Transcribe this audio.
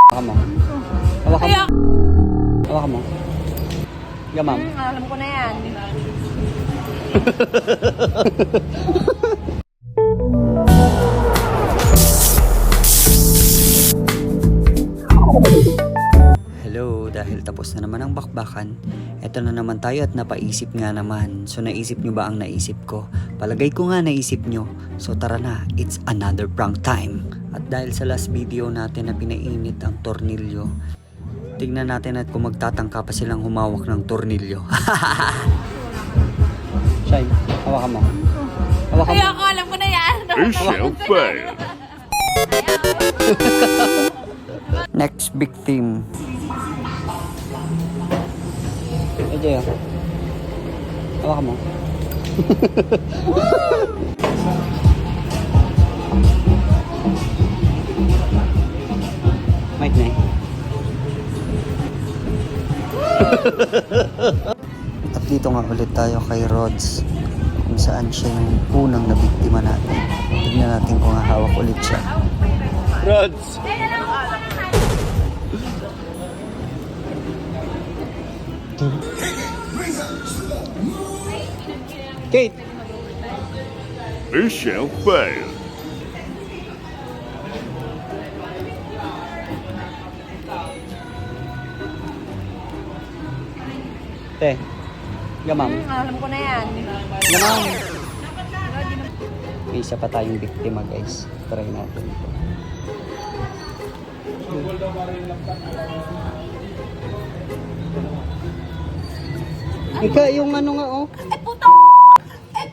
Hawakan mo. Hawakan mo. Hawakan mo. Yeah, ma'am. Alam ko na yan. Hello, dahil tapos na naman ang bakbakan, eto na naman tayo at napaisip nga naman. So naisip nyo ba ang naisip ko? Palagay ko nga naisip nyo. So tara na, it's another prank time. At dahil sa last video natin na pinainit ang tornilyo, tignan natin at kung magtatangka pa silang humawak ng tornilyo. Shine, hawakan mo. Hawakan mo. Ayoko, alam ko na yan. Mission fail. Next victim. Ejay, hawakan mo. Mic na eh. At dito nga ulit tayo kay Rods, kung saan siya yung unang nabiktima natin. Tignan natin kung hawak ulit siya. Rods! Kate! Mission fail. Te, yeah, ma'am. Alam ko na yan. Yeah, ma'am. May isa pa tayong biktima, guys. Try natin ito. Ika, yung ano nga, oh. Ay, puto! Ay,